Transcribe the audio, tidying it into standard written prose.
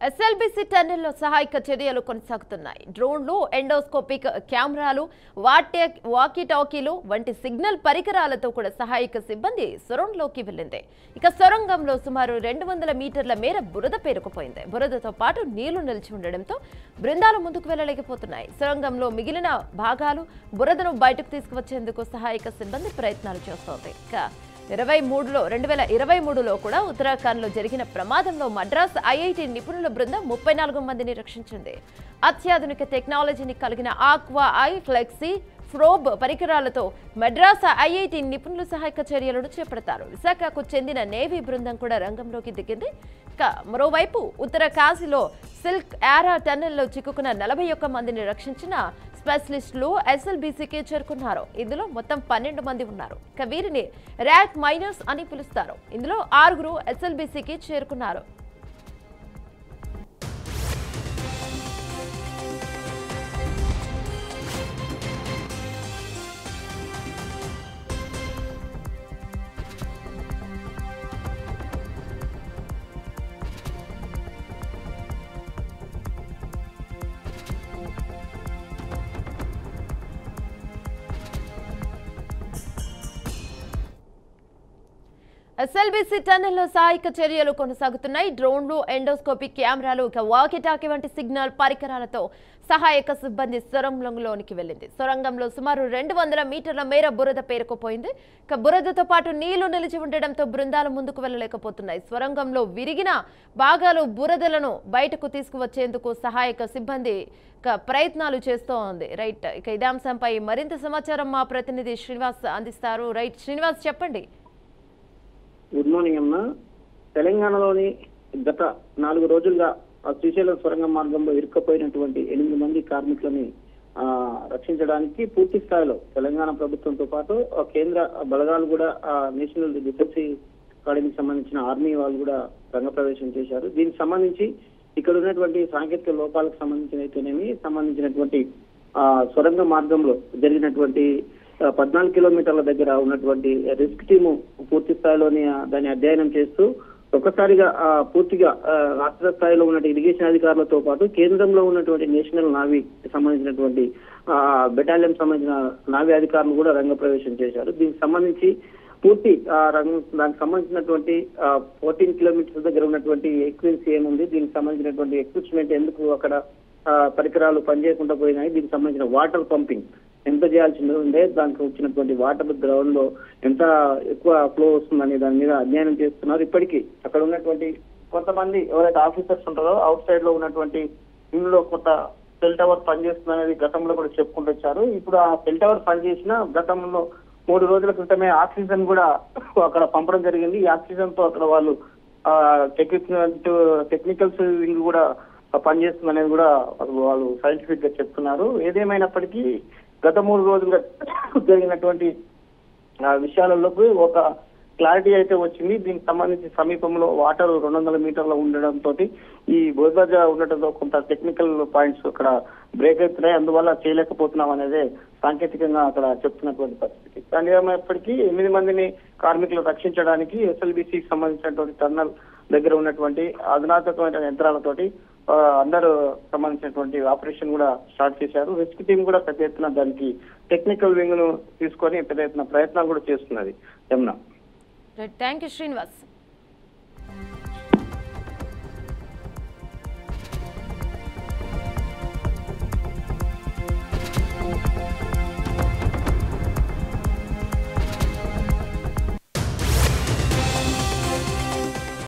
SLBC టన్నెల్లో సహాయక చర్యలు కొనసాగుతున్నాయి. డ్రోన్లు, ఎండోస్కోపిక్ కెమెరాలు, వాకీ టాకీలు వంటి సిగ్నల్ పరికరాలతో కూడా సహాయక సిబ్బంది సొరంగంలోకి వెళ్లింది. ఇక సొరంగంలో సుమారు 200 మీటర్ల మేర బురద పేరుకుపోయింది. బురదతో పాటు నీళ్లు నిలిచి ఉండడంతో బృందాలు ముందుకు వెళ్లలేకపోతున్నాయి. సొరంగంలో మిగిలిన భాగాలు బురదను బయటకు తీసుకువచ్చేందుకు సహాయక సిబ్బంది ప్రయత్నాలు చేస్తోంది. ఇక 2023లో కూడా ఉత్తరాఖండ్లో జరిగిన ప్రమాదంలో మద్రాస్ ఐఐటి నిపుణుల బృందం 34 మందిని రక్షించింది. అత్యాధునిక టెక్నాలజీని కలిగిన ఆక్వా ఐ ఫ్లెక్సీ ఫ్రోబ్ పరికరాలతో మద్రాస్ ఐఐటి నిపుణులు సహాయక చర్యలను చేపడతారు. విశాఖకు చెందిన నేవీ బృందం కూడా రంగంలోకి దిగింది. మరోవైపు ఉత్తర కాశీలో సిల్క్ యారా టన్నెల్లో చిక్కుకున్న 41 మందిని రక్షించిన స్పెషలిస్టులు ఎస్ఎల్బీసీకి చేరుకున్నారు. ఇందులో మొత్తం 12 మంది ఉన్నారు. వీరిని ర్యాక్ మైనర్స్ అని పిలుస్తారు. ఇందులో 6 ఎస్ఎల్బీసీకి చేరుకున్నారు. ఎస్ఎల్బీసీ టన్నెల్లో సహాయక చర్యలు కొనసాగుతున్నాయి. డ్రోన్లు, ఎండోస్కోపిక్ కెమెరాలు, వాకీ-టాకీ వంటి సిగ్నల్ పరికరాలతో సహాయక సిబ్బంది సొరంగంలోనికి వెళ్లింది. సొరంగంలో సుమారు 200 మీటర్ల మేర బురద పేరుకుపోయింది. బురదతో పాటు నీళ్లు నిలిచి ఉండడంతో బృందాలు ముందుకు వెళ్లలేకపోతున్నాయి. సొరంగంలో విరిగిన భాగాలు బురదలను బయటకు తీసుకువచ్చేందుకు సహాయక సిబ్బంది ప్రయత్నాలు చేస్తోంది. రైట్, ఇక ఇదే అంశంపై మరింత సమాచారం మా ప్రతినిధి శ్రీనివాస్ అందిస్తారు. రైట్ శ్రీనివాస్, చెప్పండి. గుడ్ మార్నింగ్ అమ్మ. తెలంగాణలోని గత 4 రోజులుగా శ్రీశైలం సొరంగ మార్గంలో ఇరుక్కపోయినటువంటి 8 మంది కార్మికులని రక్షించడానికి పూర్తి స్థాయిలో తెలంగాణ ప్రభుత్వంతో పాటు కేంద్ర బలగాలు కూడా నేషనల్ డిఫెన్స్ అకాడమీకి సంబంధించిన ఆర్మీ వాళ్ళు కూడా రంగప్రవేశం చేశారు. దీనికి సంబంధించి ఇక్కడ ఉన్నటువంటి సాంకేతిక లోపాలకు సంబంధించినటువంటి సొరంగ మార్గంలో జరిగినటువంటి 14 కిలోమీటర్ల దగ్గర ఉన్నటువంటి రిస్క్ టీము పూర్తి స్థాయిలోని దాన్ని అధ్యయనం చేస్తూ ఒక్కసారిగా పూర్తిగా రాష్ట్ర స్థాయిలో ఉన్నటువంటి ఇరిగేషన్ అధికారులతో పాటు కేంద్రంలో ఉన్నటువంటి నేషనల్ నావీ సంబంధించినటువంటి బెటాలియన్ సంబంధించిన నావీ అధికారులు కూడా రంగప్రవేశం చేశారు. దీనికి సంబంధించి పూర్తి దానికి సంబంధించినటువంటి 14 కిలోమీటర్స్ దగ్గర ఉన్నటువంటి ఎక్విప్మెంట్స్ ఏముంది, దీనికి సంబంధించినటువంటి ఎక్విప్మెంట్ ఎందుకు అక్కడ పరికరాలు పనిచేయకుండా పోయినాయి, దీనికి సంబంధించిన వాటర్ పంపింగ్ ఎంత చేయాల్సి ఉండే, దానికి వచ్చినటువంటి వాటర్ గ్రౌండ్ లో ఎంత ఎక్కువ ఫ్లో వస్తుందనే దాని మీద అధ్యయనం చేస్తున్నారు. ఇప్పటికీ అక్కడ ఉన్నటువంటి కొంతమంది ఎవరైతే ఆఫీసర్స్ ఉంటారో అవుట్ సైడ్ లో ఉన్నటువంటి ఇందులో కొంత సెల్ టవర్ పనిచేస్తుందనేది గతంలో కూడా చెప్పుకుంటూ వచ్చారు. ఇప్పుడు ఆ సెల్ టవర్ పనిచేసిన గతంలో 3 రోజుల క్రితమే ఆక్సిజన్ కూడా అక్కడ పంపడం జరిగింది. ఈ ఆక్సిజన్ తో అక్కడ వాళ్ళు టెక్నికల్స్ వింగ్ కూడా పనిచేస్తుంది అనేది కూడా వాళ్ళు సైంటిఫిక్ గా చెప్తున్నారు. ఏదేమైనప్పటికీ గత 3 రోజులుగా జరిగినటువంటి విషయాలలోకి ఒక క్లారిటీ అయితే వచ్చింది. దీనికి సంబంధించి సమీపంలో వాటర్ 200 మీటర్ల ఉండడంతో ఈ బోధ ఉండటంతో కొంత టెక్నికల్ పాయింట్స్ అక్కడ బ్రేక్ అవుతున్నాయి, అందువల్ల చేయలేకపోతున్నాం అనేది సాంకేతికంగా అక్కడ చెప్తున్నటువంటి పరిస్థితి. కానీ ఏమైనప్పటికీ 8 మందిని కార్మికులు రక్షించడానికి ఎస్ఎల్బీసీకి సంబంధించినటువంటి టన్నల్ దగ్గర ఉన్నటువంటి అధునాతకమైన యంత్రాలతోటి అందరూ సంబంధించినటువంటి ఆపరేషన్ కూడా స్టార్ట్ చేశారు. రెస్క్యూ టీం కూడా పెద్ద ఎత్తున దానికి టెక్నికల్ వింగ్ ను తీసుకొని పెద్ద ఎత్తున ప్రయత్నాలు కూడా చేస్తున్నది. యమున. Thank you Srinivas.